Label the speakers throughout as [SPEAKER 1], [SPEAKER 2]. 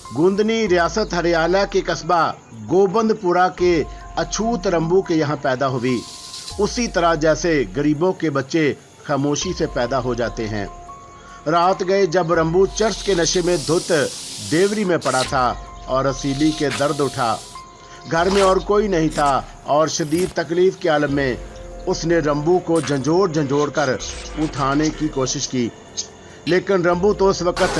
[SPEAKER 1] गुंदनी रियासत हरियाणा के कस्बा गोबंदपुरा के अछूत रंबू के यहाँ पैदा हुई। उसी तरह जैसे गरीबों के बच्चे खामोशी से पैदा हो जाते हैं। रात गए जब रंबू चर्च के नशे में धुत देवरी में पड़ा था और रसीली के दर्द उठा। घर में और कोई नहीं था और शदीद तकलीफ के आलम में उसने रंबू को झंझोड़ कर उठाने की कोशिश की, लेकिन रंबू तो उस वक्त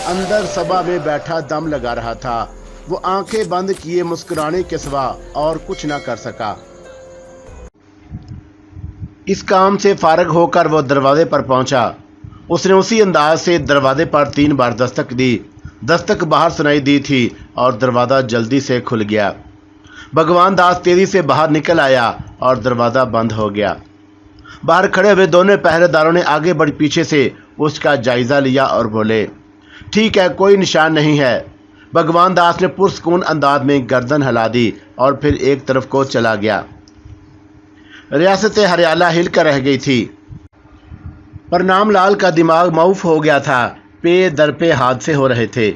[SPEAKER 1] अंदर सभा में बैठा दम लगा रहा था। वो आंखें बंद किए मुस्कुराने के सिवा और कुछ ना कर सका। इस काम से फारग होकर वो दरवाजे पर पहुंचा। उसने उसी अंदाज से दरवाजे पर 3 बार दस्तक दी। दस्तक बाहर सुनाई दी थी और दरवाज़ा जल्दी से खुल गया। भगवान दास तेजी से बाहर निकल आया और दरवाज़ा बंद हो गया। बाहर खड़े हुए दोनों पहरेदारों ने आगे बढ़ पीछे से उसका जायजा लिया और बोले, ठीक है, कोई निशान नहीं है। भगवान दास ने पुरस्कून अंदाज में गर्दन हिला दी और फिर एक तरफ को चला गया। रियासत हरियाणा हिलकर रह गई थी। प्रणाम लाल का दिमाग माऊफ हो गया था। पे दर पे हादसे हो रहे थे।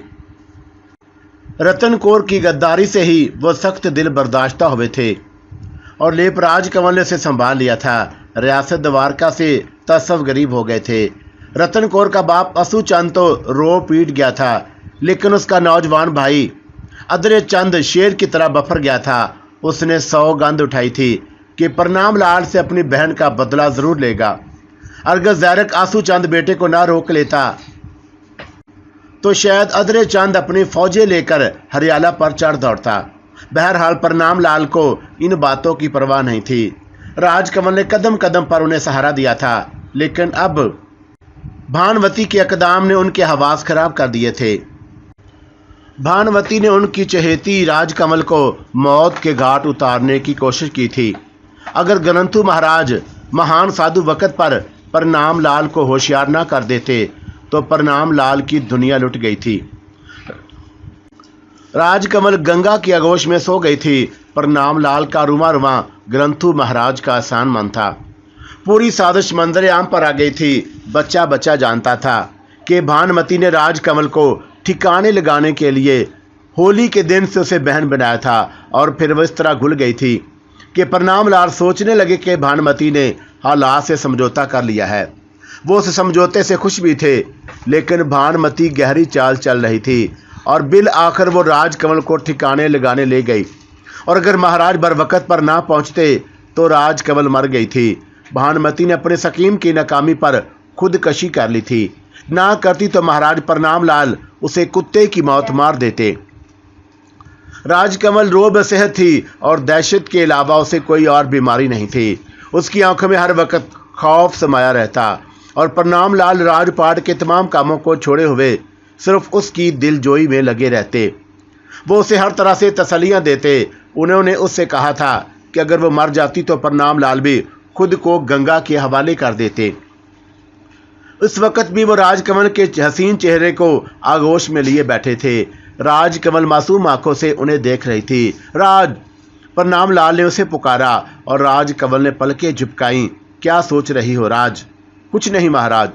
[SPEAKER 1] रतन कौर की गद्दारी से ही वो सख्त दिल बर्दाश्ता हुए थे और लेपराज कंवल ने उसे संभाल लिया था। रियासत द्वारका से तसव गरीब हो गए थे। रतन कौर का बाप असू चंद तो रो पीट गया था, लेकिन उसका नौजवान भाई अदरे चंद शेर की तरह बफर गया था। उसने सौगंध उठाई थी कि प्रणाम लाल से अपनी बहन का बदला जरूर लेगा। अगर ज़ैरक आंसू चंद बेटे को ना रोक लेता तो शायद अदरे चंद अपनी फौजें लेकर हरियाणा पर चढ़ दौड़ता। बहरहाल प्रणाम लाल को इन बातों की परवाह नहीं थी। राजकमल ने कदम कदम पर उन्हें सहारा दिया था, लेकिन अब भानवती के अकदाम ने उनके हवास खराब कर दिए थे। भानवती ने उनकी चहेती राजकमल को मौत के घाट उतारने की कोशिश की थी। अगर ग्रंथु महाराज महान साधु वक़्त पर प्रणाम लाल को होशियार न कर देते तो प्रणाम लाल की दुनिया लुट गई थी। राजकमल गंगा की आगोश में सो गई थी। प्रणाम लाल का रुमा रुमा ग्रंथु महाराज का आसान मन था। पूरी साजिश मंजर आम पर आ गई थी। बच्चा बच्चा जानता था कि भानुमति ने राजकमल को ठिकाने लगाने के लिए होली के दिन से उसे बहन बनाया था और फिर वह इस तरह घुल गई थी कि प्रणाम लाल सोचने लगे कि भानुमति ने हालात से समझौता कर लिया है। वो उस समझौते से खुश भी थे, लेकिन भानुमति गहरी चाल चल रही थी और बिल आखिर वो राजकमल को ठिकाने लगाने ले गई। और अगर महाराज बरवकत पर ना पहुंचते तो राजकमल मर गई थी। भानुमति ने अपने सकीम की नाकामी पर खुदकशी कर ली थी। ना करती तो महाराज प्रणाम लाल उसे कुत्ते की मौत मार देते। राजकमल रोब सेहत थी और दहशत के अलावा उसे कोई और बीमारी नहीं थी। उसकी आंखों में हर वक्त खौफ समाया रहता और प्रणाम लाल राजपाट के तमाम कामों को छोड़े हुए सिर्फ उसकी दिलजोई में लगे रहते। वो उसे हर तरह से तसल्लियां देते। उन्होंने उससे कहा था कि अगर वो मर जाती तो प्रणाम लाल भी खुद को गंगा के हवाले कर देते। उस वक़्त भी वो राजकमल के हसीन चेहरे को आगोश में लिए बैठे थे। राजकमल मासूम आंखों से उन्हें देख रही थी। राज! प्रणाम लाल ने उसे पुकारा और राजकमल ने पलकें झपकाईं। क्या सोच रही हो राज? कुछ नहीं महाराज।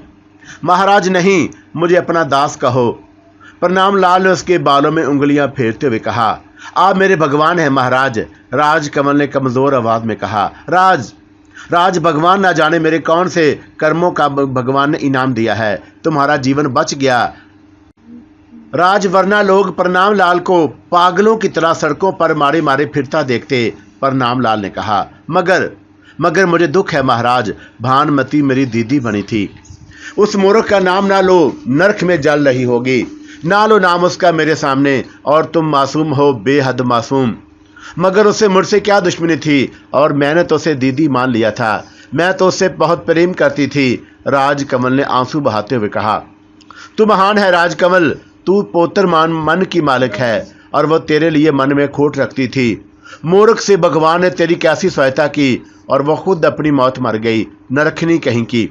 [SPEAKER 1] महाराज नहीं, मुझे अपना दास कहो। प्रणाम लाल ने उसके बालों में उंगलियां फेरते हुए कहा, आप मेरे भगवान हैं महाराज। राजकमल ने कमजोर आवाज में कहा, राज भगवान ना जाने मेरे कौन से कर्मों का भगवान ने इनाम दिया है। तुम्हारा जीवन बच गया राज, वरना लोग प्रणाम लाल को पागलों की तरह सड़कों पर मारे मारे फिरता देखते। प्रणाम लाल ने कहा, मगर मुझे दुख है महाराज। भानुमति मेरी दीदी बनी थी। उस मूर्ख का नाम ना लो, नरक में जल रही होगी। ना लो नाम उसका मेरे सामने। और तुम मासूम हो, बेहद मासूम। मगर उससे मुझसे क्या दुश्मनी थी और मैंने तो उसे दीदी मान लिया था। मैं तो उससे बहुत प्रेम करती थी। राजकमल ने आंसू बहाते हुए कहा, तू महान है राजकमल। तू पोतर मन की मालिक है और वह तेरे लिए मन में खोट रखती थी। मूर्ख से भगवान ने तेरी कैसी सहायता की और वह खुद अपनी मौत मर गई। नरखनी कहीं की।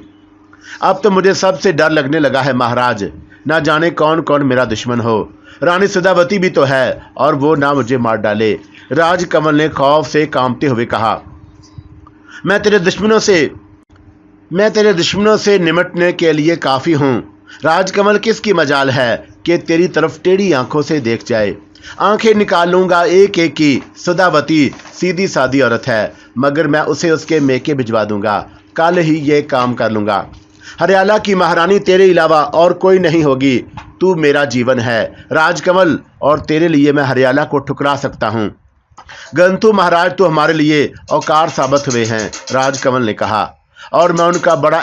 [SPEAKER 1] अब तो मुझे सबसे डर लगने लगा है महाराज। ना जाने कौन कौन मेरा दुश्मन हो। रानी सदावती भी तो है और वो ना मुझे मार डाले। राजकमल ने खौफ से कांपते हुए कहा, मैं तेरे दुश्मनों से निमटने के लिए काफ़ी हूँ। राजकमल किसकी मजाल है कि तेरी तरफ टेढ़ी आंखों से देख जाए। आंखें निकाल लूंगा एक एक की, सदावती सीधी सादी औरत है, मगर मैं उसे उसके मेके भिजवा दूंगा, कल ही ये काम कर लूंगा। हरियाला की महारानी तेरे अलावा और कोई नहीं होगी, तू मेरा जीवन है राजकमल, और तेरे लिए मैं हरियाला को ठुकरा सकता हूँ। ग्रंथु महाराज तो हमारे लिए औकार साबित हुए हैं, राजकमल ने कहा, और मैं उनका बड़ा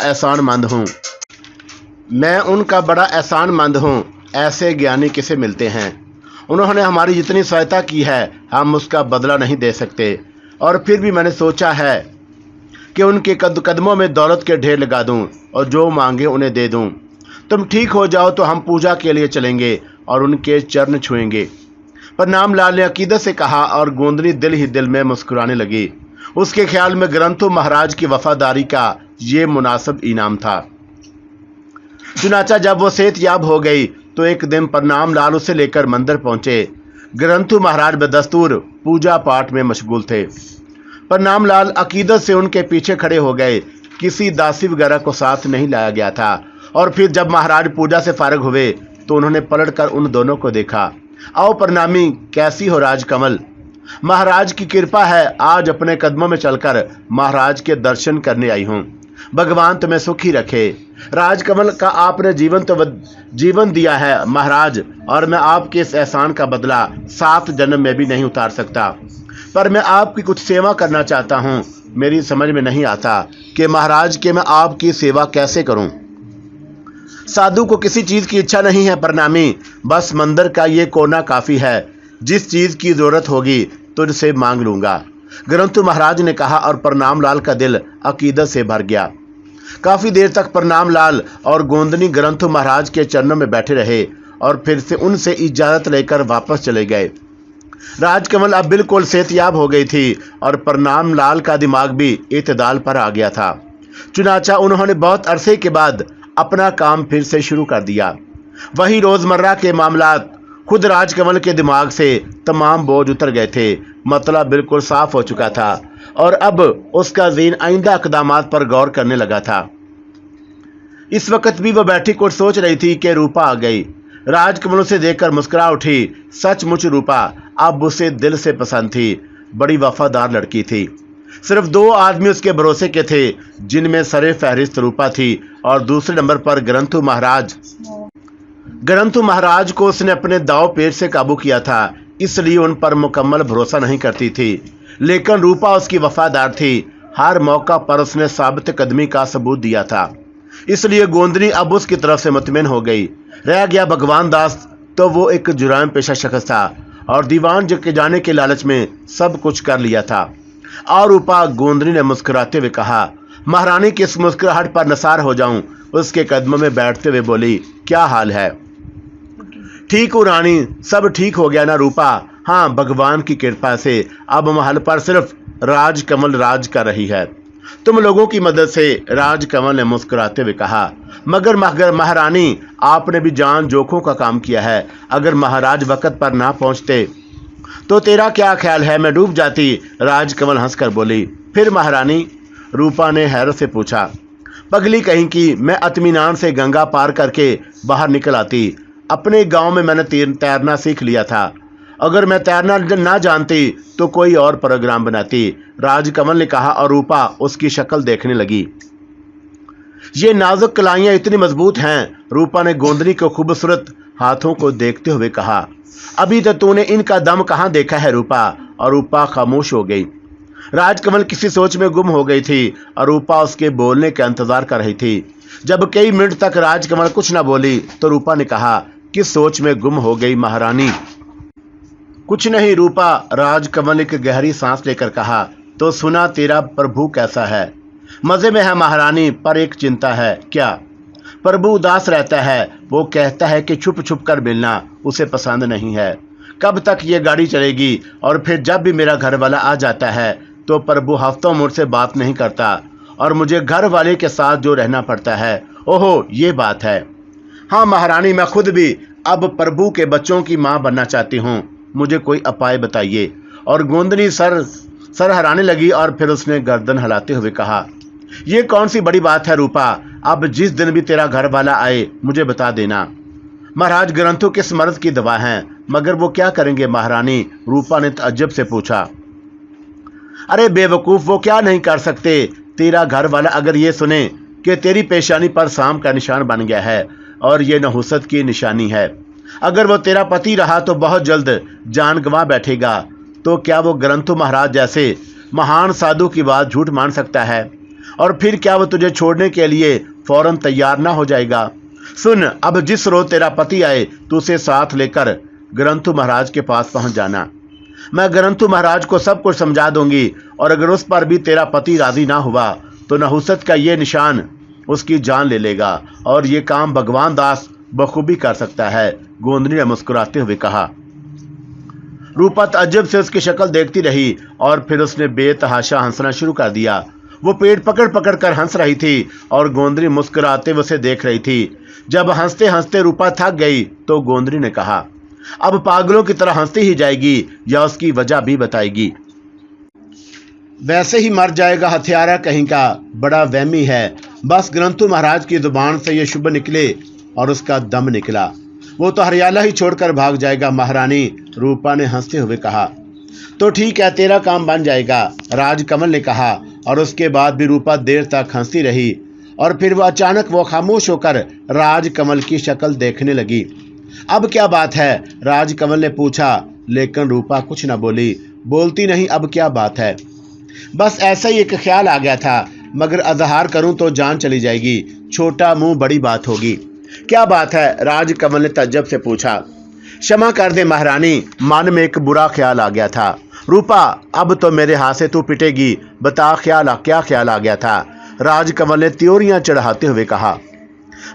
[SPEAKER 1] एहसानमंद हूँ। ऐसे ज्ञानी किसे मिलते हैं? उन्होंने हमारी जितनी सहायता की है हम उसका बदला नहीं दे सकते, और फिर भी मैंने सोचा है कि उनके कदमों में दौलत के ढेर लगा दूं और जो मांगे उन्हें दे दूं। तुम ठीक हो जाओ तो हम पूजा के लिए चलेंगे और उनके चरण छुएंगे। पर नामलाल ने अकीदत से कहा, और गोंदनी दिल ही दिल में मुस्कुराने लगी। उसके ख्याल में ग्रंथु महाराज की वफादारी का ये मुनासिब इनाम था। चुनाचा जब वो सेहतयाब हो गई तो एक दिन परनाम लाल उसे लेकर मंदिर पहुंचे। ग्रंथु महाराज बदस्तूर पूजा पाठ में मशगूल थे। परनाम लाल अकीदत से उनके पीछे खड़े हो गए। किसी दासी वगैरह को साथ नहीं लाया गया था। और फिर जब महाराज पूजा से फारग हुए तो उन्होंने पलटकर उन दोनों को देखा। आओ प्रणामी, कैसी हो राजकमल? महाराज की कृपा है, आज अपने कदमों में चलकर महाराज के दर्शन करने आई हूँ। भगवान तुम्हें सुखी रखे। राजकमल का आपने जीवन दिया है महाराज, और मैं आपके इस एहसान का बदला 7 जन्म में भी नहीं उतार सकता। पर मैं आपकी कुछ सेवा करना चाहता हूँ। मेरी समझ में नहीं आता कि महाराज के मैं आपकी सेवा कैसे करूँ। साधु को किसी चीज़ की इच्छा नहीं है प्रणामी, बस मंदिर का ये कोना काफ़ी है। जिस चीज़ की ज़रूरत होगी तुझसे मांग लूँगा, ग्रंथु महाराज ने कहा, और प्रणाम लाल का दिल अकीदत से भर गया। काफ़ी देर तक प्रणाम लाल और गोंदनी ग्रंथु महाराज के चरणों में बैठे रहे और फिर से उनसे इजाज़त लेकर वापस चले गए। राजकमल अब बिल्कुल सेहतयाब हो गई थी और प्रणाम लाल का दिमाग भी इत्तेदाल पर आ गया था। चुनाचा उन्होंने बहुत अरसे के बाद अपना काम फिर से शुरू कर दिया। वही रोज़मर्रा के मामलात। खुद राजकमल के दिमाग से तमाम बोझ उतर गए थे। मतलब बिल्कुल साफ हो चुका था और अब उसका ज़हन आइंदा इक़दामात पर गौर करने लगा था। इस वक्त भी वह बैठी कुछ सोच रही थी कि रूपा आ गई। राजकमल उसे देखकर मुस्कुरा उठी। सचमुच रूपा अब उसे दिल से पसंद थी। बड़ी वफादार लड़की थी। सिर्फ 2 आदमी उसके भरोसे के थे, जिनमें सरे फहरिस्त रूपा थी और दूसरे नंबर पर ग्रंथु महाराज। ग्रंथु महाराज को उसने अपने दाव पेच से काबू किया था, इसलिए उन पर मुकम्मल भरोसा नहीं करती थी। लेकिन रूपा उसकी वफादार थी। हर मौका पर उसने साबित कदमी का सबूत दिया था, इसलिए गोंदनी अब उसकी तरफ से मुतमिन हो गई। रह गया भगवान दास, तो वो एक जुराम पेशा शख्स था और दीवान के जाने के लालच में सब कुछ कर लिया था। और रूपा, गोंदनी ने मुस्कुराते हुए कहा। महारानी की इस मुस्कुराहट पर नसार हो जाऊं, उसके कदमों में बैठते हुए बोली, क्या हाल है? ठीक हूँ रानी, सब ठीक हो गया ना रूपा? हाँ, भगवान की कृपा से अब महल पर सिर्फ राजकमल राज कर रही है, तुम लोगों की मदद से, राजकमल ने मुस्कुराते हुए कहा। मगर महारानी, आपने भी जान जोखों का काम किया है। अगर महाराज वक़्त पर ना पहुंचते तो तेरा क्या ख्याल है? मैं डूब जाती। राजकमल हंसकर बोली। फिर महारानी? रूपा ने हैरत से पूछा। पगली कहीं की, मैं इत्मीनान से गंगा पार करके बाहर निकल आती। अपने गांव में मैंने तैरना सीख लिया था। अगर मैं तैरना ना जानती तो कोई और प्रोग्राम बनाती, राजकमल ने कहा और रूपा उसकी शक्ल देखने लगी। ये नाजुक कलाइयाँ इतनी मजबूत हैं, रूपा ने गोंदनी के खूबसूरत हाथों को देखते हुए कहा। अभी तो तूने इनका दम कहाँ देखा है रूपा? और रूपा खामोश हो गई। राजकमल किसी सोच में गुम हो गई थी और रूपा उसके बोलने का इंतजार कर रही थी। जब कई मिनट तक राजकमल कुछ न बोली तो रूपा ने कहा, किस सोच में गुम हो गई महारानी? कुछ नहीं रूपा, राजकमल एक गहरी सांस लेकर कहा। तो सुना, तेरा प्रभु कैसा है? मजे में है महारानी, पर एक चिंता है। क्या? प्रभु उदास रहता है। वो कहता है कि छुप छुप कर मिलना उसे पसंद नहीं है। कब तक ये गाड़ी चलेगी? और फिर जब भी मेरा घर वाला आ जाता है तो प्रभु हफ्तों मुझसे बात नहीं करता और मुझे घर वाले के साथ जो रहना पड़ता है। ओहो, ये बात है। हाँ महारानी, मैं खुद भी अब प्रभु के बच्चों की माँ बनना चाहती हूँ। मुझे कोई उपाय बताइए। और गोंदनी सर हराने लगी और फिर उसने गर्दन हिलाते हुए कहा, ये कौन सी बड़ी बात है रूपा? अब जिस दिन भी तेरा घर वाला आए मुझे बता देना। महाराज, ग्रंथों किस मर्द की दवा हैं, मगर वो क्या करेंगे महारानी? रूपा ने तअज्जुब से पूछा। अरे बेवकूफ, वो क्या नहीं कर सकते? तेरा घर वाला अगर ये सुने कि तेरी पेशानी पर सांप का निशान बन गया है और ये नहुसत की निशानी है, अगर वो तेरा पति रहा तो बहुत जल्द जान गंवा बैठेगा, तो क्या वो ग्रंथु महाराज जैसे महान साधु की बात झूठ मान सकता है? और फिर क्या वो तुझे छोड़ने के लिए फौरन तैयार ना हो जाएगा? सुन, अब जिस रोज तेरा पति आए तो उसे साथ लेकर ग्रंथु महाराज के पास पहुंच जाना। मैं ग्रंथु महाराज को सब कुछ समझा दूंगी, और अगर उस पर भी तेरा पति राजी ना हुआ तो नहुसत का ये निशान उसकी जान ले लेगा, और ये काम भगवान दास बखूबी कर सकता है। गोंदनी ने मुस्कुराते हुए कहा। रूपा तअज्जुब से उसकी शक्ल देखती रही और फिर उसने बेतहाशा हंसना शुरू कर दिया। वो पेट पकड़ पकड़ कर हंस रही थी और गोंदनी मुस्कुराते हुए उसे देख रही थी। जब हंसते हंसते रूपा थक गई तो गोंदनी ने कहा, अब पागलों की तरह हंसती ही जाएगी या उसकी वजह भी बताएगी? वैसे ही मर जाएगा हथियारा कहीं का, बड़ा वहमी है। बस ग्रंथु महाराज की जुबान से ये शुभ निकले और उसका दम निकला, वो तो हरियाला ही छोड़कर भाग जाएगा महारानी। रूपा ने हंसते हुए कहा। तो ठीक है, तेरा काम बन जाएगा, राजकमल ने कहा। और उसके बाद भी रूपा देर तक हंसती रही और फिर वह अचानक वो खामोश होकर राजकमल की शक्ल देखने लगी। अब क्या बात है? राजकमल ने पूछा, लेकिन रूपा कुछ न बोली। बोलती नहीं, अब क्या बात है? बस ऐसा ही एक ख्याल आ गया था, मगर अजहार करूं तो जान चली जाएगी, छोटा मुंह बड़ी बात होगी। क्या बात है? राजकमल ने तअज्जुब से पूछा। क्षमा कर दे महारानी, मन में एक बुरा ख्याल आ गया था। रूपा, अब तो मेरे हाथ से तू पिटेगी, बता क्या ख्याल आ गया था? राजकमल ने त्योरियां चढ़ाते हुए कहा।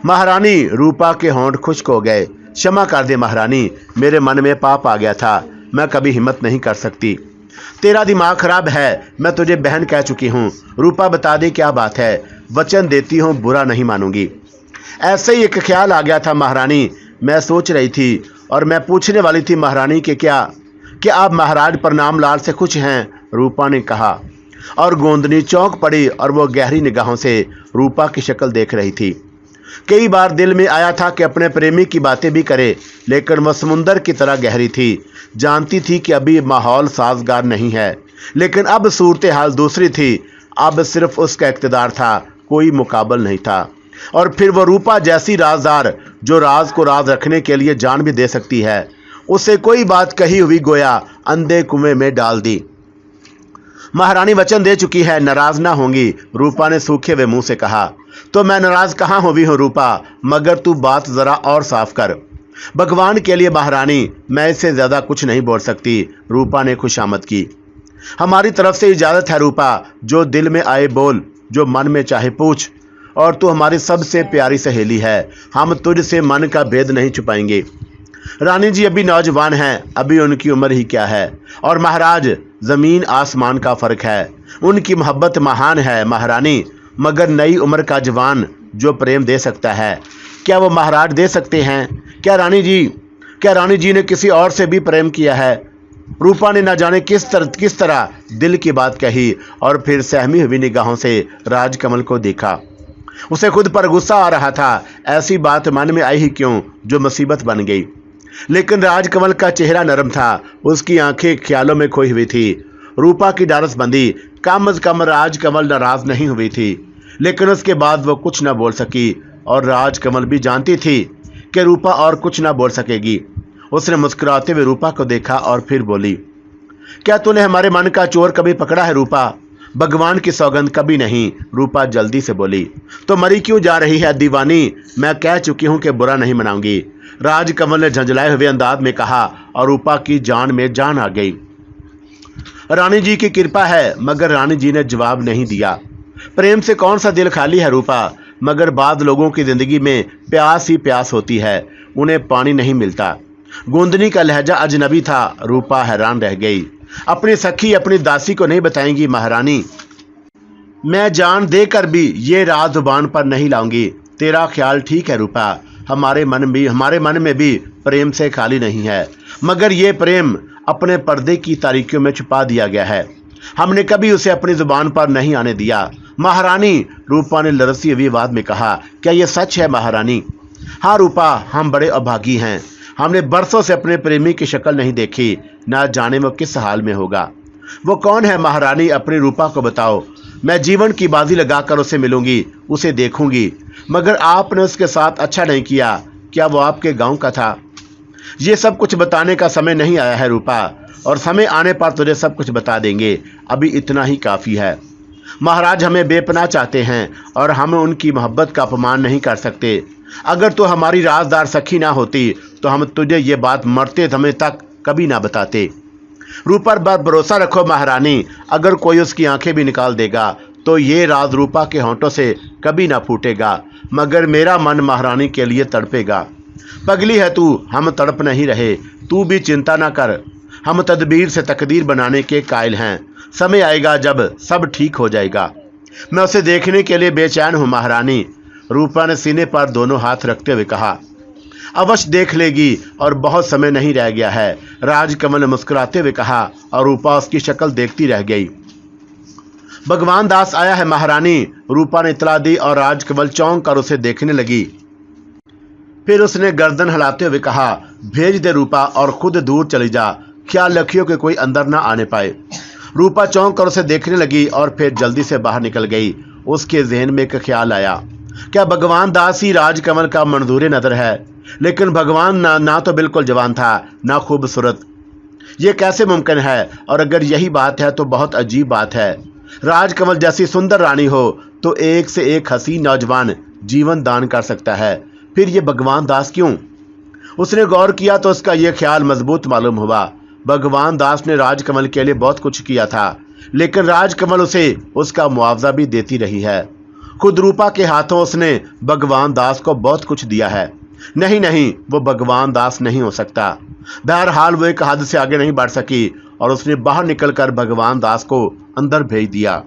[SPEAKER 1] महारानी, रूपा के होंठ खुश्क हो गए। क्षमा कर दे महारानी, मेरे मन में पाप आ गया था, मैं कभी हिम्मत नहीं कर सकती। तेरा दिमाग खराब है, मैं तुझे बहन कह चुकी हूँ। रूपा, बता दे क्या बात है? वचन देती हूँ, बुरा नहीं मानूंगी। ऐसे ही एक ख्याल आ गया था महारानी, मैं सोच रही थी और मैं पूछने वाली थी महारानी कि क्या आप महाराज प्रणाम लाल से खुश हैं? रूपा ने कहा। और गोंदनी चौंक पड़ी और वो गहरी निगाहों से रूपा की शक्ल देख रही थी। कई बार दिल में आया था कि अपने प्रेमी की बातें भी करे, लेकिन वह समुंदर की तरह गहरी थी। जानती थी कि अभी माहौल साजगार नहीं है, लेकिन अब सूरत हाल दूसरी थी। अब सिर्फ उसका इख्तिदार था, कोई मुकाबल नहीं था। और फिर वो रूपा जैसी राजदार, जो राज को राज रखने के लिए जान भी दे सकती है, उसे कोई बात कही हुई गोया अंधे कुएं में डाल दी। महारानी वचन दे चुकी है, नाराज ना होंगी, रूपा ने सूखे हुए मुंह से कहा। तो मैं नाराज कहाँ हुई हूँ रूपा, मगर तू बात जरा और साफ कर। भगवान के लिए महारानी, मैं इससे ज्यादा कुछ नहीं बोल सकती। रूपा ने खुशामद की। हमारी तरफ से इजाजत है रूपा, जो दिल में आए बोल, जो मन में चाहे पूछ। और तू हमारी सबसे प्यारी सहेली है, हम तुझसे मन का भेद नहीं छुपाएंगे। रानी जी अभी नौजवान हैं, अभी उनकी उम्र ही क्या है, और महाराज जमीन आसमान का फर्क है। उनकी मोहब्बत महान है महारानी, मगर नई उम्र का जवान जो प्रेम दे सकता है, क्या वो महाराज दे सकते हैं? क्या रानी जी ने किसी और से भी प्रेम किया है? रूपा ने न जाने किस तरह दिल की बात कही और फिर सहमी हुई निगाहों से राजकमल को देखा। उसे खुद पर गुस्सा आ रहा था, ऐसी बात मन में आई ही क्यों जो मुसीबत बन गई। लेकिन राजकमल का चेहरा नरम था, उसकी आंखें ख्यालों में खोई हुई थी। रूपा की डारस बंदी, कम अज कम राजकमल नाराज नहीं हुई थी, लेकिन उसके बाद वो कुछ न बोल सकी। और राजकमल भी जानती थी कि रूपा और कुछ न बोल सकेगी। उसने मुस्कुराते हुए रूपा को देखा और फिर बोली, क्या तूने हमारे मन का चोर कभी पकड़ा है रूपा? भगवान की सौगंध कभी नहीं, रूपा जल्दी से बोली। तो मरी क्यों जा रही है दीवानी? मैं कह चुकी हूं कि बुरा नहीं मनाऊंगी, राजकमल ने झंझलाए हुए अंदाज में कहा और रूपा की जान में जान आ गई। रानी जी की कृपा है, मगर रानी जी ने जवाब नहीं दिया। प्रेम से कौन सा दिल खाली है रूपा, मगर बाद लोगों की जिंदगी में प्यास ही प्यास होती है, उन्हें पानी नहीं मिलता। गोंदनी का लहजा अजनबी था, रूपा हैरान रह गई। अपनी सखी अपनी दासी को नहीं बताएंगी महारानी? मैं जान देकर भी ये राज जुबान पर नहीं लाऊंगी। तेरा ख्याल ठीक है रूपा, हमारे मन में भी प्रेम से खाली नहीं है, मगर ये प्रेम अपने पर्दे की तारीकियों में छुपा दिया गया है। हमने कभी उसे अपनी जुबान पर नहीं आने दिया। महारानी, रूपा ने लरसी हुई आवाज में कहा, क्या ये सच है महारानी? हाँ रूपा, हम बड़े अभागी हैं। हमने बरसों से अपने प्रेमी की शक्ल नहीं देखी, ना जाने वो किस हाल में होगा। वो कौन है महारानी, अपनी रूपा को बताओ। मैं जीवन की बाजी लगाकर उसे मिलूंगी, उसे देखूंगी। मगर आपने उसके साथ अच्छा नहीं किया। क्या वो आपके गांव का था? ये सब कुछ बताने का समय नहीं आया है रूपा, और समय आने पर तुझे सब कुछ बता देंगे। अभी इतना ही काफ़ी है। महाराज हमें बेपनाह चाहते हैं और हम उनकी मोहब्बत का अपमान नहीं कर सकते। अगर तो हमारी राजदार सखी ना होती तो हम तुझे ये बात मरते दमे तक कभी ना बताते। रूपा पर भरोसा रखो महारानी, अगर कोई उसकी आंखें भी निकाल देगा तो ये राज रूपा के होंठों से कभी ना फूटेगा, मगर मेरा मन महारानी के लिए तड़पेगा। पगली है तू, हम तड़प नहीं रहे, तू भी चिंता ना कर। हम तदबीर से तकदीर बनाने के कायल हैं। समय आएगा जब सब ठीक हो जाएगा। मैं उसे देखने के लिए बेचैन हूँ महारानी। रूपा ने सीने पर दोनों हाथ रखते हुए कहा। अवश्य देख लेगी, और बहुत समय नहीं रह गया है, राजकमल ने मुस्कुराते हुए कहा, और रूपा उसकी शक्ल देखती रह गई। भगवान दास आया है महारानी, रूपा ने इतला दी और राजकमल चौंक कर उसे देखने लगी। फिर उसने गर्दन हिलाते हुए कहा, भेज दे रूपा और खुद दूर चली जा, ख्याल रखियो कि कोई अंदर ना आने पाए। रूपा चौंक कर उसे देखने लगी और फिर जल्दी से बाहर निकल गई। उसके जहन में एक ख्याल आया, क्या भगवान दास ही राजकमल का मंजूर नजर है? लेकिन भगवान ना तो बिल्कुल जवान था, ना खूबसूरत। ये कैसे मुमकिन है? और अगर यही बात है तो बहुत अजीब बात है। राजकमल जैसी सुंदर रानी हो तो एक से एक हसीन नौजवान जीवन दान कर सकता है, फिर ये भगवान दास क्यों? उसने गौर किया तो उसका यह ख्याल मजबूत मालूम हुआ। भगवान दास ने राजकमल के लिए बहुत कुछ किया था, लेकिन राजकमल उसे उसका मुआवजा भी देती रही है। खुद रूपा के हाथों उसने भगवान दास को बहुत कुछ दिया है। नहीं नहीं, वो भगवान दास नहीं हो सकता। बहरहाल वो एक हद से आगे नहीं बढ़ सकी और उसने बाहर निकलकर भगवान दास को अंदर भेज दिया।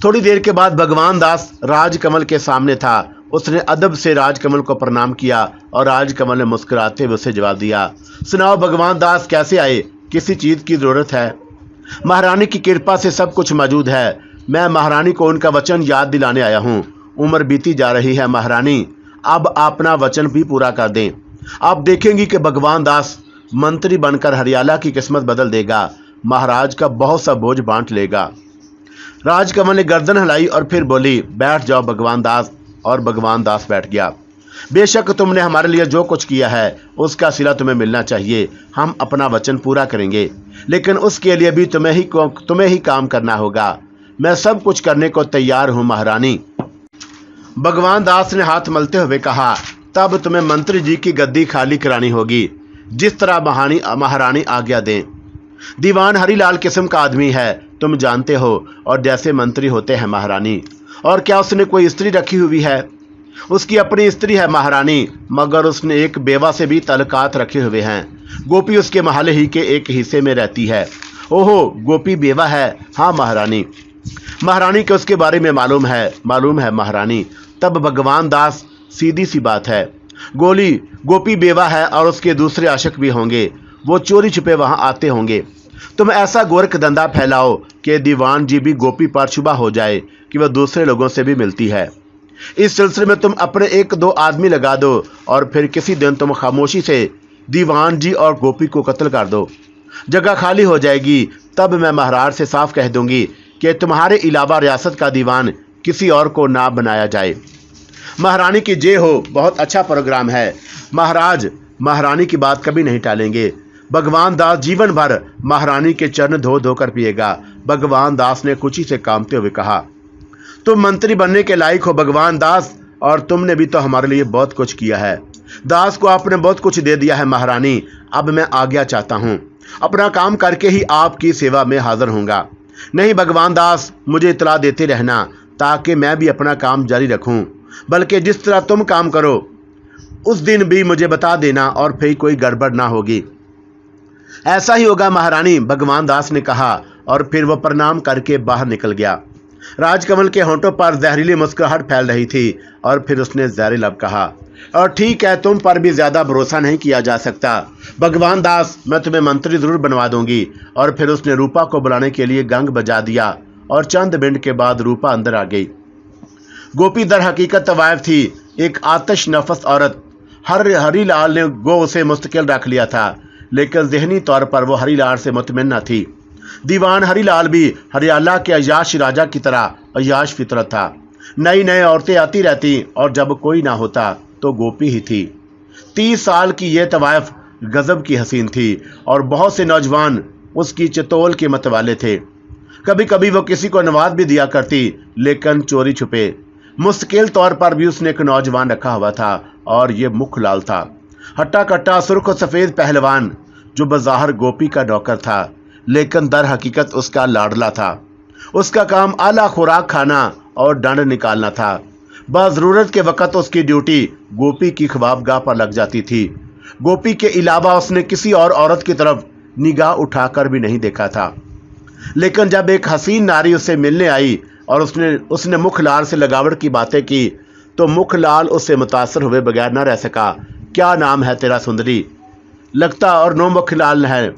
[SPEAKER 1] थोड़ी देर के बाद भगवान दास राजकमल के सामने था। उसने अदब से राजकमल को प्रणाम किया और राजकमल ने मुस्कुराते हुए उसे जवाब दिया, सुनाओ भगवान दास, कैसे आए? किसी चीज की जरूरत है? महारानी की कृपा से सब कुछ मौजूद है। मैं महारानी को उनका वचन याद दिलाने आया हूँ। उम्र बीती जा रही है महारानी, अब अपना वचन भी पूरा कर दें। आप देखेंगी कि भगवान दास मंत्री बनकर हरियाला की किस्मत बदल देगा, महाराज का बहुत सा बोझ बांट लेगा। राजकमल ने गर्दन हिलाई और फिर बोली, बैठ जाओ भगवान दास। और भगवान दास बैठ गया। बेशक तुमने हमारे लिए जो कुछ किया है उसका सिला तुम्हें मिलना चाहिए। हम अपना वचन पूरा करेंगे, लेकिन उसके लिए भी तुम्हें ही काम करना होगा। मैं सब कुछ करने को तैयार हूँ महारानी। भगवान दास ने हाथ मलते हुए कहा, तब तुम्हें मंत्री जी की गद्दी खाली करानी होगी, जिस तरह महारानी आज्ञा दें। दीवान हरिलाल किस्म का आदमी है, तुम जानते हो, और जैसे मंत्री होते हैं महारानी। और क्या उसने कोई स्त्री रखी हुई है? उसकी अपनी स्त्री है महारानी, मगर उसने एक बेवा से भी तल्लुकात रखे हुए हैं। गोपी उसके महल ही के एक हिस्से में रहती है। ओहो, गोपी बेवा है? हाँ महारानी। महारानी को उसके बारे में मालूम है महारानी। तब भगवान दास, सीधी सी बात है, गोपी बेवा है और उसके दूसरे आशिक भी होंगे। वो चोरी छुपे वहां आते होंगे। तुम ऐसा गोरख धंधा फैलाओ कि दीवान जी भी गोपी पर शुबा हो जाए कि वह दूसरे लोगों से भी मिलती है। इस सिलसिले में तुम अपने 1-2 आदमी लगा दो और फिर किसी दिन तुम खामोशी से दीवान जी और गोपी को कत्ल कर दो। जगह खाली हो जाएगी। तब मैं महाराज से साफ कह दूंगी कि तुम्हारे अलावा रियासत का दीवान किसी और को ना बनाया जाए। महारानी की जय हो, बहुत अच्छा प्रोग्राम है। महाराज महारानी की बात कभी नहीं टालेंगे। भगवान दास जीवन भर महारानी के चरण धो धो कर पिएगा। भगवान दास ने खुशी से कांपते हुए कहा, तुम मंत्री बनने के लायक हो भगवान दास, और तुमने भी तो हमारे लिए बहुत कुछ किया है। दास को आपने बहुत कुछ दे दिया है महारानी। अब मैं आज्ञा चाहता हूँ, अपना काम करके ही आपकी सेवा में हाजिर होऊंगा। नहीं भगवान दास, मुझे इतला देते रहना ताकि मैं भी अपना काम जारी रखूं। बल्कि जिस तरह तुम काम करो उस दिन भी मुझे बता देना, और फिर कोई गड़बड़ ना होगी। ऐसा ही होगा महारानी, भगवान दास ने कहा, और फिर वह प्रणाम करके बाहर निकल गया। राजकमल के होंठों पर जहरीली मुस्कुराहट फैल रही थी और फिर उसने ज़हरी लब कहा, और ठीक है, तुम पर भी ज्यादा भरोसा नहीं किया जा सकता भगवान दास, मैं तुम्हें मंत्री जरूर बनवा दूंगी। और फिर उसने रूपा को बुलाने के लिए गंग बजा दिया और चंद मिनट के बाद रूपा अंदर आ गई। गोपी दर हकीकत तवायफ थी। एक आतिश नफस औरत हरीलाल ने गो उसे मुस्तकिल रख लिया था, लेकिन जहनी तौर पर वो हरीलाल से मुतमिन न थी। दीवान हरीलाल भी हरियाला के अय्याश राजा की तरह अय्याश फितरत था। नई नई औरतें आती रहती और जब कोई ना होता तो गोपी ही थी। 30 साल की ये तवायफ गजब की हसीन थी और बहुत से नौजवान उसकी चतोल के मतवाले थे। कभी कभी वो किसी को नवाज भी दिया करती, लेकिन चोरी छुपे। मुस्तकिल तौर पर भी उसने एक नौजवान रखा हुआ था और ये मुखलाल था, हट्टा कट्टा सुर्ख और सफ़ेद पहलवान, जो बज़ाहिर गोपी का नौकर था, लेकिन दर हकीकत उसका लाडला था। उसका काम आला खुराक खाना और डंड निकालना था। बाज़रूरत के वक़्त उसकी ड्यूटी गोपी की ख्वाबगाह पर लग जाती थी। गोपी के अलावा उसने किसी और औरत की तरफ निगाह उठाकर भी नहीं देखा था। लेकिन जब एक हसीन नारी उससे मिलने आई और उसने मुखलाल से लगावट की बातें की, तो मुखलाल उससे मुतासर हुए बगैर न रह सका। क्या नाम है तेरा सुंदरी? लगता और नो मुखलाल है।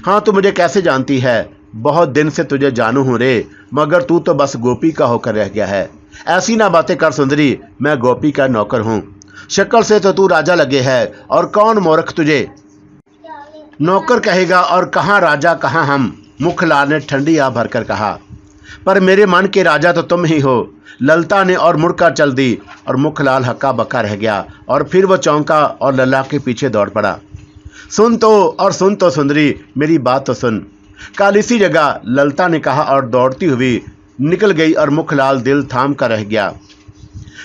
[SPEAKER 1] हाँ, तू मुझे कैसे जानती है? बहुत दिन से तुझे जानू हूँ रे, मगर तू तो बस गोपी का होकर रह गया है। ऐसी ना बातें कर सुंदरी, मैं गोपी का नौकर हूँ। शक्ल से तो तू राजा लगे है, और कौन मूर्ख तुझे नौकर कहेगा, और कहाँ राजा कहाँ हम? मुखलाल ने ठंडी आ भरकर कहा। पर मेरे मन के राजा तो तुम ही हो, ललता ने और मुड़कर चल दी और मुखलाल हक्का बक्का रह गया। और फिर वो चौंका और लल्ला के पीछे दौड़ पड़ा। सुन तो सुंदरी, मेरी बात तो सुन। कल इसी जगह, ललता ने कहा और दौड़ती हुई निकल गई और मुखलाल दिल थाम कर रह गया।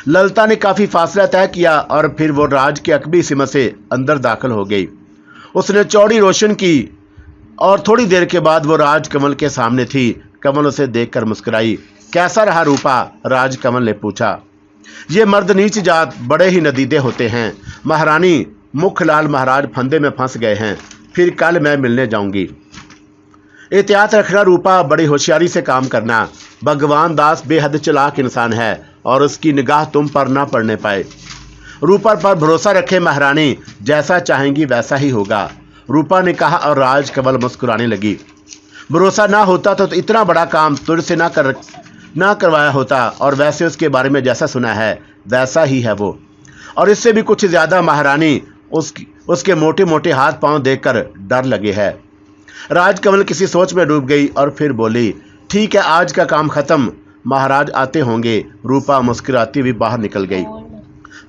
[SPEAKER 1] ललता ने काफ़ी फासला तय किया और फिर वो राज के अकबी सीमा से अंदर दाखिल हो गई। उसने चौड़ी रोशन की और थोड़ी देर के बाद वो राजकमल के सामने थी। कमल उसे देखकर मुस्कुराई। कैसा रहा रूपा? राजकमल ने पूछा। ये मर्द नीच जात बड़े ही नदीदे होते हैं महारानी। मुखलाल महाराज फंदे में फंस गए हैं, फिर कल मैं मिलने जाऊंगी। एहतियात रखना रूपा, बड़ी होशियारी से काम करना। भगवान दास बेहद चालाक इंसान है और उसकी निगाह तुम पर ना पड़ने पाए। रूपा पर भरोसा रखे महारानी, जैसा चाहेंगी वैसा ही होगा, रूपा ने कहा और राजकमल मुस्कुराने लगी। भरोसा ना होता तो इतना बड़ा काम तुझसे ना करवाया होता, और वैसे उसके बारे में जैसा सुना है वैसा ही है वो, और इससे भी कुछ ज़्यादा महारानी। उसके मोटे मोटे हाथ पांव देखकर डर लगे है। राजकमल किसी सोच में डूब गई और फिर बोली, ठीक है, आज का काम खत्म, महाराज आते होंगे। रूपा मुस्कुराती हुई बाहर निकल गई।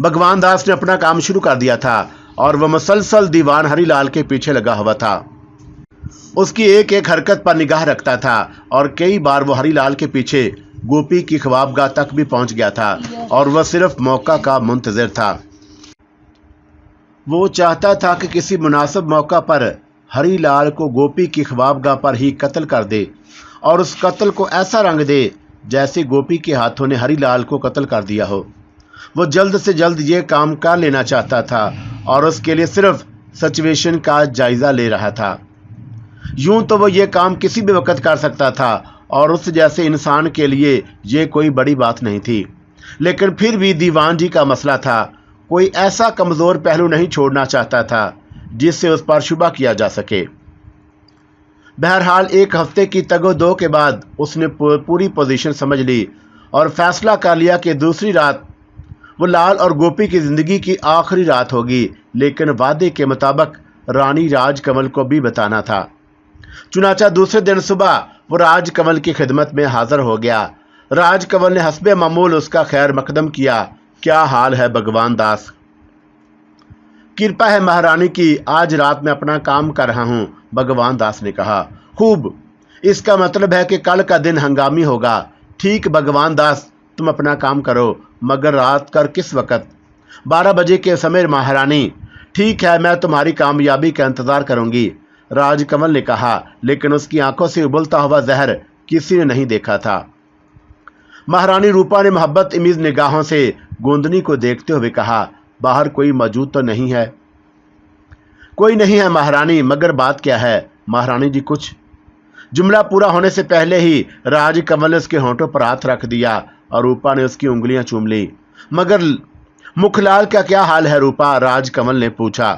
[SPEAKER 1] भगवान दास ने अपना काम शुरू कर दिया था और वह मुसलसल दीवान हरीलाल के पीछे लगा हुआ था। उसकी एक एक हरकत पर निगाह रखता था और कई बार वो हरीलाल के पीछे गोपी की ख्वाबगाह तक भी पहुंच गया था और वह सिर्फ मौका का मुंतजिर था। वो चाहता था कि किसी मुनासिब मौका पर हरीलाल को गोपी की ख्वाबगाह पर ही कत्ल कर दे और उस कत्ल को ऐसा रंग दे जैसे गोपी के हाथों ने हरीलाल को कत्ल कर दिया हो। वो जल्द से जल्द ये काम कर लेना चाहता था और उसके लिए सिर्फ सिचुएशन का जायज़ा ले रहा था। यूं तो वो ये काम किसी भी वक्त कर सकता था और उस जैसे इंसान के लिए ये कोई बड़ी बात नहीं थी, लेकिन फिर भी दीवान जी का मसला था। कोई ऐसा कमज़ोर पहलू नहीं छोड़ना चाहता था जिससे उस पर शुबा किया जा सके। बहरहाल एक हफ्ते की तगोदो के बाद उसने पूरी पोजीशन समझ ली और फैसला कर लिया कि दूसरी रात वो लाल और गोपी की ज़िंदगी की आखिरी रात होगी, लेकिन वादे के मुताबिक रानी राजकमल को भी बताना था। चुनाचा दूसरे दिन सुबह वो राजकमल की खिदमत में हाजिर हो गया। राजकमल ने हस्बे मामूल उसका खैर मकदम किया। क्या हाल है भगवान दास? कृपा है महारानी की, आज रात में अपना काम कर रहा हूँ, भगवान दास ने कहा। खूब, इसका मतलब है कि कल का दिन हंगामी होगा। ठीक भगवान दास, तुम अपना काम करो, मगर रात कर किस वक्त? 12 बजे के समय महारानी। ठीक है, मैं तुम्हारी कामयाबी का इंतज़ार करूंगी, राजकमल ने कहा, लेकिन उसकी आंखों से उबलता हुआ जहर किसी ने नहीं देखा था। महारानी रूपा ने मोहब्बत अमीज़ निगाहों से गोंदनी को देखते हुए कहा, बाहर कोई मौजूद तो नहीं है? कोई नहीं है महारानी, मगर बात क्या है? महारानी जी कुछ। जुमला पूरा होने से पहले ही राजकमल ने उसके होंठों पर हाथ रख दिया और रूपा ने उसकी उंगलियां चूम ली। मगर मुखलाल का क्या हाल है रूपा? राजकमल ने पूछा।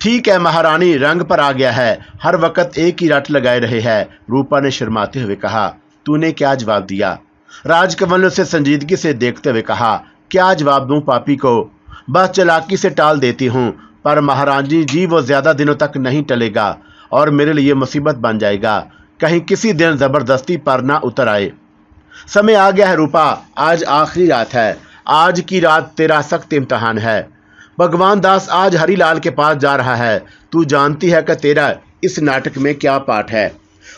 [SPEAKER 1] ठीक है महारानी, रंग पर आ गया है, हर वक्त एक ही रट लगाए रहे है, रूपा ने शर्माते हुए कहा। तूने क्या जवाब दिया? राजकमल ने उसे संजीदगी से देखते हुए कहा, क्या जवाब दूं पापी को? बस चालाकी से टाल देती हूँ, पर महारानी जी वो ज़्यादा दिनों तक नहीं टलेगा और मेरे लिए मुसीबत बन जाएगा। कहीं किसी दिन ज़बरदस्ती पर ना उतर आए। समय आ गया है रूपा, आज आखिरी रात है। आज की रात तेरा सख्त इम्तहान है। भगवान दास आज हरीलाल के पास जा रहा है। तू जानती है कि तेरा इस नाटक में क्या पाठ है?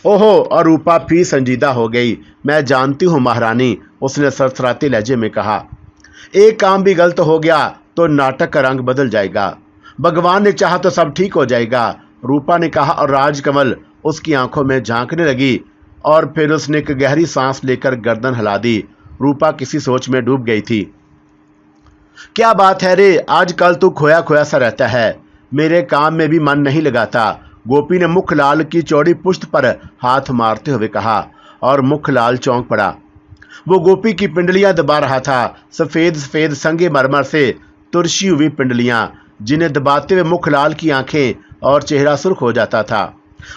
[SPEAKER 1] ओहो! और रूपा फिर संजीदा हो गई। मैं जानती हूँ महारानी, उसने सरसराते लहजे में कहा। एक काम भी गलत हो गया तो नाटक का रंग बदल जाएगा। भगवान ने चाहा तो सब ठीक हो जाएगा, रूपा ने कहा और राजकमल उसकी आंखों में झांकने लगी और फिर उसने एक गहरी सांस लेकर गर्दन हिला दी। रूपा किसी सोच में डूब गई थी। क्या बात है रे, आजकल तू खोया खोया सा रहता है। मेरे काम में भी मन नहीं लगाता, गोपी ने मुखलाल की चौड़ी पुश्त पर हाथ मारते हुए कहा और मुखलाल चौंक पड़ा। वो गोपी की पिंडलियां दबा रहा था, सफ़ेद सफ़ेद संगे मरमर से तुरशी हुई पिंडलियां, जिन्हें दबाते हुए मुखलाल की आंखें और चेहरा सुर्ख हो जाता था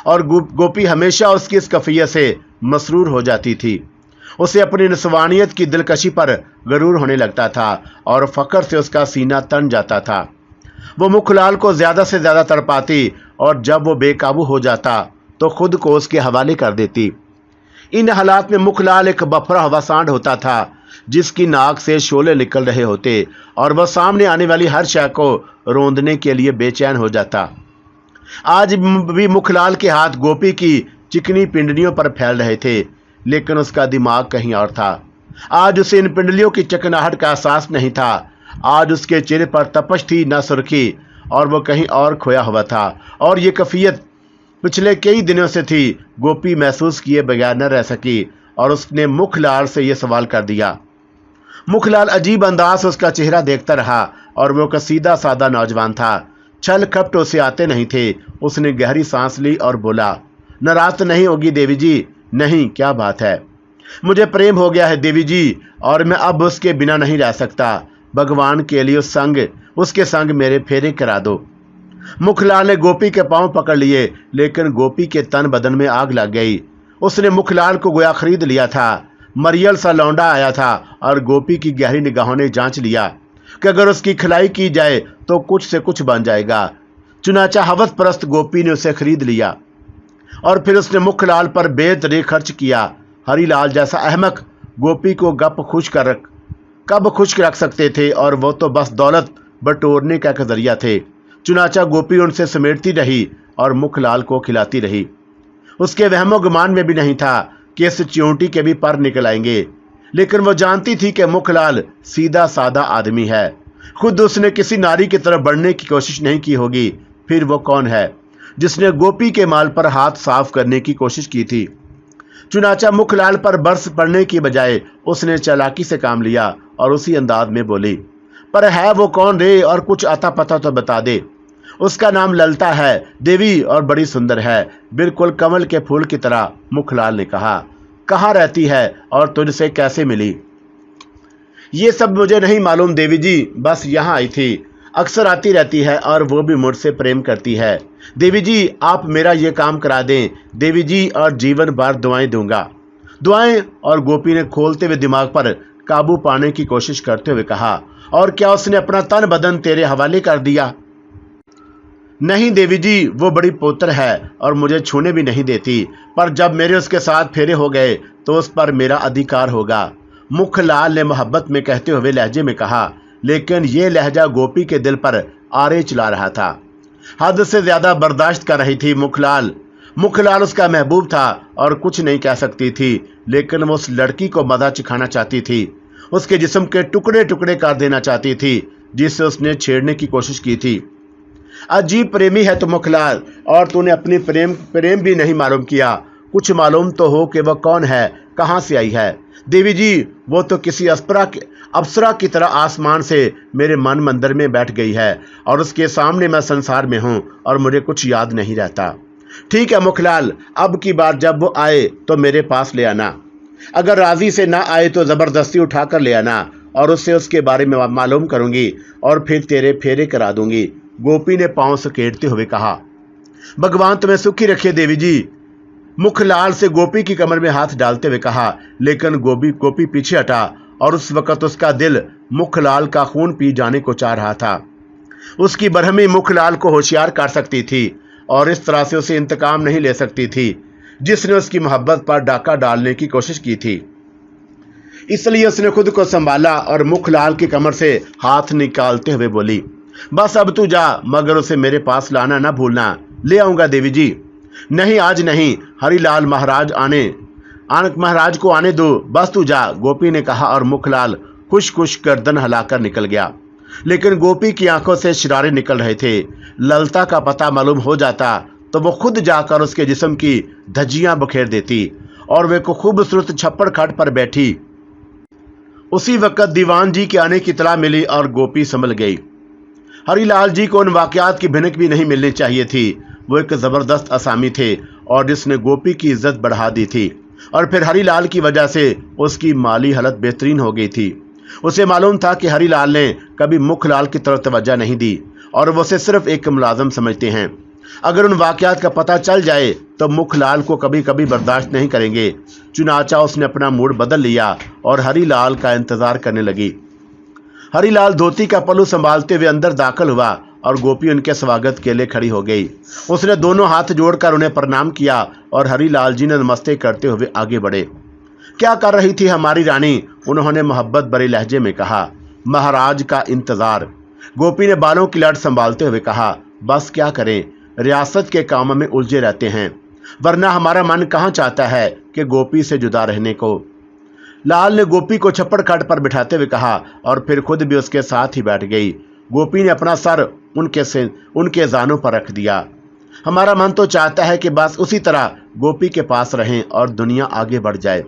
[SPEAKER 1] और गोपी हमेशा उसकी इस कैफियत से मसरूर हो जाती थी। उसे अपनी नस्वानियत की दिलकशी पर गरूर होने लगता था और फ़ख्र से उसका सीना तन जाता था। वो मुखलाल को ज़्यादा से ज़्यादा तड़पाती और जब वो बेकाबू हो जाता तो खुद को उसके हवाले कर देती। इन हालात में मुखलाल एक बफरा हुआ सांड होता था, जिसकी नाक से शोले निकल रहे होते और वह सामने आने वाली हर शय को रोंदने के लिए बेचैन हो जाता। आज भी मुखलाल के हाथ गोपी की चिकनी पिंडलियों पर फैल रहे थे, लेकिन उसका दिमाग कहीं और था। आज उसे इन पिंडलियों की चकनाहट का एहसास नहीं था। आज उसके चेहरे पर तपश थी न सुर्खी, और वो कहीं और खोया हुआ था। और ये कैफियत पिछले कई दिनों से थी। गोपी महसूस किए बगैर न रह सकी और उसने मुखलाल से यह सवाल कर दिया। मुखलाल अजीब अंदाज से उसका चेहरा देखता रहा और वो एक सीधा साधा नौजवान था। छल कपट उसे आते नहीं थे। उसने गहरी सांस ली और बोला, नाराज तो नहीं होगी देवी जी? नहीं, क्या बात है? मुझे प्रेम हो गया है देवी जी, और मैं अब उसके बिना नहीं रह सकता। भगवान के लिए उसके संग मेरे फेरे करा दो। मुखलाल ने गोपी के पांव पकड़ लिए, लेकिन गोपी के तन बदन में आग लग गई। उसने मुखलाल को गोया खरीद लिया था। मरियल सा लौंडा आया था और गोपी की गहरी निगाहों ने जांच लिया कि अगर उसकी खिलाई की जाए तो कुछ से कुछ बन जाएगा। चुनाचा हवस परस्त गोपी ने उसे खरीद लिया और फिर उसने मुखलाल पर बेदरी खर्च किया। हरीलाल जैसा अहमक गोपी को कब खुश रख सकते थे, और वो तो बस दौलत बटोरने का एक जरिया थे। चुनाचा गोपी उनसे समेटती रही और मुखलाल को खिलाती रही। उसके वहमो गुमान में भी नहीं था कि इस च्योंटी के भी पर निकल आएंगे, लेकिन वो जानती थी कि मुखलाल सीधा साधा आदमी है। खुद उसने किसी नारी की तरफ बढ़ने की कोशिश नहीं की होगी, फिर वो कौन है जिसने गोपी के माल पर हाथ साफ करने की कोशिश की थी? चुनाचा मुखलाल पर बरस पड़ने की बजाय उसने चालाकी से काम लिया और उसी अंदाज में बोली, पर है वो कौन रे, और कुछ आता पता तो बता दे। उसका नाम ललता है देवी, और बड़ी सुंदर है, बिल्कुल कमल के फूल की तरह। मुखलाल ने कहा, कहाँ रहती है और तुझसे कैसे मिली? ये सब मुझे नहीं मालूम देवी जी, बस यहाँ आई थी। अक्सर आती रहती है और वो भी मुझसे प्रेम करती है। देवी जी, आप मेरा ये काम करा दें देवी जी, और जीवन भर दुआएं दूंगा। दुआएं? और गोपी ने खोलते हुए दिमाग पर काबू पाने की कोशिश करते हुए कहा, और क्या उसने अपना तन बदन तेरे हवाले कर दिया? नहीं देवी जी, वो बड़ी पोतर है और मुझे छूने भी नहीं देती, पर जब मेरे उसके साथ फेरे हो गए तो उस पर मेरा अधिकार होगा। मुखलाल ने मोहब्बत में कहते हुए लहजे में कहा, लेकिन ये लहजा गोपी के दिल पर आरे चला रहा था। हद से ज्यादा बर्दाश्त कर रही थी मुखलाल उसका महबूब था और कुछ नहीं कह सकती थी, लेकिन वो उस लड़की को मजा चिखाना चाहती थी। उसके जिस्म के टुकड़े टुकड़े कर देना चाहती थी, जिससे उसने छेड़ने की कोशिश की थी। अजीब प्रेमी है तो मुखलाल, और तूने अपनी प्रेम भी नहीं मालूम किया। कुछ मालूम तो हो कि वह कौन है, कहाँ से आई है? देवी जी, वो तो किसी अप्सरा की तरह आसमान से मेरे मन मंदिर में बैठ गई है, और उसके सामने मैं संसार में हूँ और मुझे कुछ याद नहीं रहता। ठीक है मुखलाल, अब की बार जब वो आए तो मेरे पास ले आना। अगर राजी से ना आए तो ज़बरदस्ती उठाकर ले आना, और उससे उसके बारे में मालूम करूँगी और फिर तेरे फेरे करा दूंगी। गोपी ने पाँव सकेटते हुए कहा। भगवान तुम्हें सुखी रखे देवी जी, मुखलाल से गोपी की कमर में हाथ डालते हुए कहा, लेकिन गोपी पीछे हटा और उस वक्त उसका दिल मुखलाल का खून पी जाने को चाह रहा था। उसकी बरहमी मुखलाल को होशियार कर सकती थी और इस तरह से उसे इंतकाम नहीं ले सकती थी जिसने उसकी मोहब्बत पर डाका डालने की कोशिश की थी। इसलिए उसने खुद को संभाला और मुखलाल की कमर से हाथ निकालते हुए बोली, बस अब तू जा, मगर उसे मेरे पास लाना ना भूलना। ले आऊंगा देवी जी। नहीं, आज नहीं, हरिलाल महाराज को आने दो, बस तू जा, गोपी ने कहा और मुखलाल खुश खुश गर्दन हिलाकर निकल गया। लेकिन गोपी की आंखों से शरारे निकल रहे थे। ललता का पता मालूम हो जाता तो वो खुद जाकर उसके जिस्म की धज्जियां बखेर देती और वे को खूबसूरत छप्पड़ खाट पर बैठी। उसी वक्त दीवान जी के आने की इत्तला मिली और गोपी संभल गई। हरिलाल जी को उन वाकयात की भिनक भी नहीं मिलनी चाहिए थी। वो एक जबरदस्त असामी थे और जिसने गोपी की इज्जत बढ़ा दी थी और फिर हरिलाल की वजह से उसकी माली हालत बेहतरीन हो गई थी। उसे मालूम था कि हरिलाल ने कभी मुखलाल की तरफ तवज्जो नहीं दी और वो उसे सिर्फ एक मुलाजिम समझते हैं। अगर उन वाकयात का पता चल जाए तो मुखलाल को कभी कभी बर्दाश्त नहीं करेंगे। चुनाचा उसने अपना मूड बदल लिया और हरिलाल का इंतजार करने लगी। हरिलाल धोती का पल्लू संभालते हुए अंदर दाखिल हुआ और गोपी उनके स्वागत के लिए खड़ी हो गई। उसने दोनों हाथ जोड़कर उन्हें प्रणाम किया और हरिलाल जी ने नमस्ते करते हुए आगे बढ़े। क्या कर रही थी हमारी रानी? उन्होंने मोहब्बत भरे लहजे में कहा। महाराज का इंतजार, गोपी ने बालों की लट संभालते हुए कहा। बस क्या करें, रियासत के कामों में उलझे रहते हैं, वरना हमारा मन कहाँ चाहता है कि गोपी से जुदा रहने को। लाल ने गोपी को छप्पड़ खाट पर बिठाते हुए कहा और फिर खुद भी उसके साथ ही बैठ गई। गोपी ने अपना सर उनके जानों पर रख दिया। हमारा मन तो चाहता है कि बस उसी तरह गोपी के पास रहें और दुनिया आगे बढ़ जाए,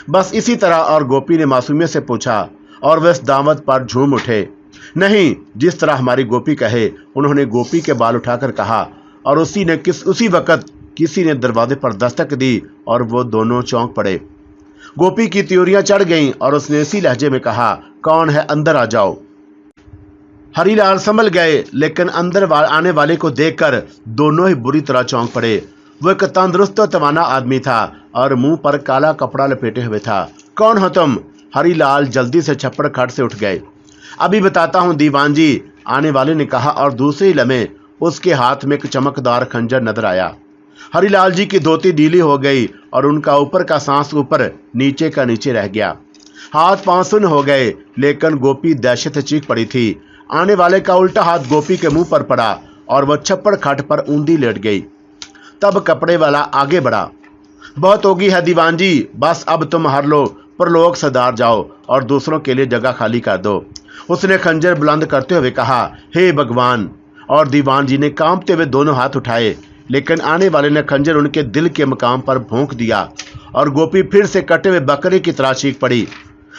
[SPEAKER 1] बस इसी तरह। और गोपी ने मासूमियत से पूछा और वह इस दावत पर झूम उठे। नहीं, जिस तरह हमारी गोपी कहे। उन्होंने गोपी के बाल उठाकर कहा और उसी वक्त किसी ने दरवाजे पर दस्तक दी और वो दोनों चौंक पड़े। गोपी की त्योरियां चढ़ गईं और उसने इसी लहजे में कहा, कौन है, अंदर आ जाओ। हरिलाल संभल गए, लेकिन अंदर आने वाले को देखकर दोनों ही बुरी तरह चौंक पड़े। वो एक तंदुरुस्त और तवाना आदमी था और मुंह पर काला कपड़ा लपेटे हुए था। कौन हो तुम? हरिलाल जल्दी से छप्पड़ खाट से उठ गए। अभी बताता हूँ दीवान जी, आने वाले ने कहा और दूसरे ही लम्हे उसके हाथ में एक चमकदार खंजर नजर आया। हरिलाल जी की धोती ढीली हो गई और उनका ऊपर का सांस ऊपर नीचे का नीचे रह गया। हाथ पांव सुन्न हो गए, लेकिन गोपी दहशत से चीख पड़ी थी। आने वाले का उल्टा हाथ गोपी के मुंह पर पड़ा और वह छप्पड़ खाट पर ऊंधी लेट गई। तब कपड़े वाला आगे बढ़ा। बहुत होगी है दीवान जी, बस अब तुम हर लो, परलोक सदार जाओ और दूसरों के लिए जगह खाली कर दो। उसने खंजर बुलंद करते हुए कहा, हे भगवान। और दीवान जी ने कांपते हुए दोनों हाथ उठाए, लेकिन आने वाले ने खंजर उनके दिल के मकाम पर भोंक दिया और गोपी फिर से कटे हुए बकरे की तरह चीख पड़ी।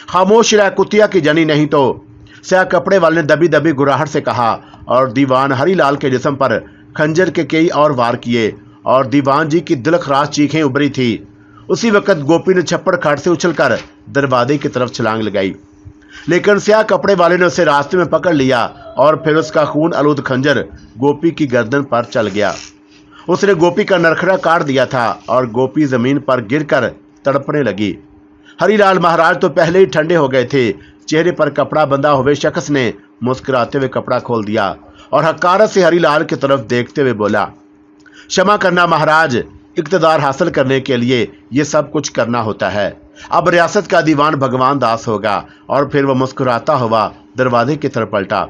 [SPEAKER 1] खामोश रह कुतिया की जनी, नहीं तो। स्याह कपड़े वाले ने दबी दबी गुराहट से कहा और दीवान हरिलाल के जिस्म पर खंजर के कई और वार किए और दीवान जी की दिलखराश चीखें उभरी थी। उसी वक्त गोपी ने छप्पड़ खाट से उछलकर दरवाजे की तरफ छलांग लगाई, लेकिन स्याह कपड़े वाले ने उसे रास्ते में पकड़ लिया और फिर उसका खून आलूद खंजर गोपी की गर्दन पर चल गया। उसने गोपी का नरखड़ा काट दिया था और गोपी जमीन पर गिरकर तड़पने लगी। हरिलाल महाराज तो पहले ही ठंडे हो गए थे। चेहरे पर कपड़ा बंधा हुए शख्स ने मुस्कुराते हुए कपड़ा खोल दिया और हकारत से हरिलाल की तरफ देखते हुए बोला, क्षमा करना महाराज, इक़्तिदार हासिल करने के लिए ये सब कुछ करना होता है। अब रियासत का दीवान भगवान दास होगा। और फिर वह मुस्कुराता हुआ दरवाजे की तरफ पलटा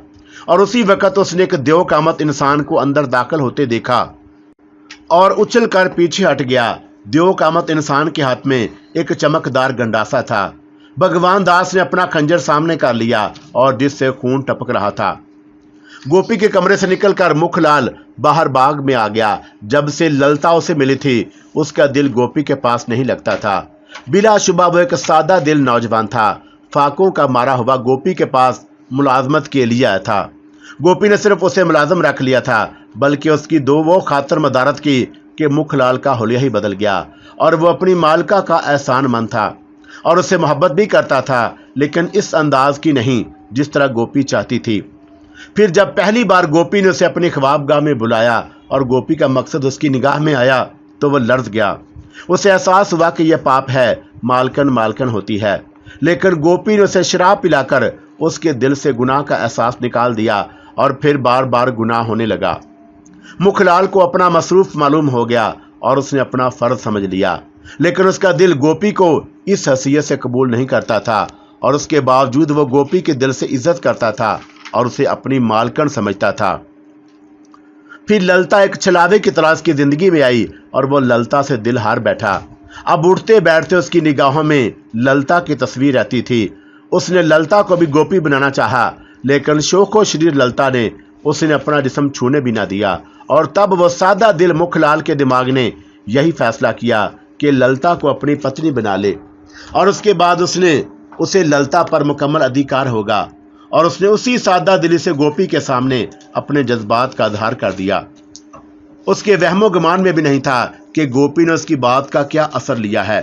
[SPEAKER 1] और उसी वक्त उसने एक देव कामत इंसान को अंदर दाखिल होते देखा और उछल कर पीछे हट गया। देव कामत इंसान के हाथ में एक चमकदार गंडासा था। भगवान दास ने अपना खंजर सामने कर लिया और जिससे खून टपक रहा था। गोपी के कमरे से निकलकर मुखलाल बाहर बाग में आ गया। जब से ललता उसे मिली थी उसका दिल गोपी के पास नहीं लगता था। बिलाशुबा वो एक सादा दिल नौजवान था। फाकों का मारा हुआ गोपी के पास मुलाजमत के लिए आया था। गोपी ने सिर्फ उसे मुलाजम रख लिया था, बल्कि उसकी वो खातर मदारत की कि मुखलाल का हुलिया ही बदल गया और वो अपनी मालका का एहसान मंद था और उससे मोहब्बत भी करता था, लेकिन इस अंदाज की नहीं जिस तरह गोपी चाहती थी। फिर जब पहली बार गोपी ने उसे अपनी ख्वाबगाह में बुलाया और गोपी का मकसद उसकी निगाह में आया तो वह लर्ज गया। उसे एहसास हुआ कि यह पाप है, मालकन होती है। लेकिन गोपी ने उसे शराब पिलाकर उसके दिल से गुनाह का एहसास निकाल दिया और फिर बार बार गुनाह होने लगा। मुखलाल को अपना मसरूफ मालूम हो गया और उसने अपना फर्ज समझ लिया, लेकिन उसका दिल गोपी को इस हैसियत से कबूल नहीं करता था और उसके बावजूद वो गोपी के दिल से इज्जत करता था और उसे अपनी मालकन समझता था। फिर ललता एक छलावे की तरह उसकी जिंदगी में आई और वो ललता से दिल हार बैठा। अब उठते बैठते उसकी निगाहों में ललता की तस्वीर रहती थी। उसने ललता को भी गोपी बनाना चाहा, लेकिन शोखो शरीर ललता ने उसने अपना जिस्म छूने भी ना दिया। और तब वो सादा दिल मुखलाल के दिमाग ने यही फैसला किया कि ललता को अपनी पत्नी बना ले और उसके बाद उसे ललता पर मुकम्मल अधिकार होगा। और उसने उसी सादा दिली से गोपी के सामने अपने जज्बात का इजहार कर दिया। उसके वहमो गुमान में भी नहीं था कि गोपी ने उसकी बात का क्या असर लिया है।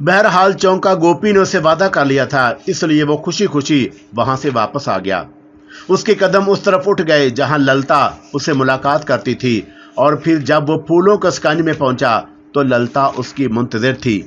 [SPEAKER 1] बहरहाल चौंका गोपी ने उसे वादा कर लिया था, इसलिए वो खुशी खुशी वहां से वापस आ गया। उसके कदम उस तरफ उठ गए जहां ललता उसे मुलाकात करती थी और फिर जब वो फूलों के स्कानी में पहुंचा तो ललता उसकी मुंतजिर थी।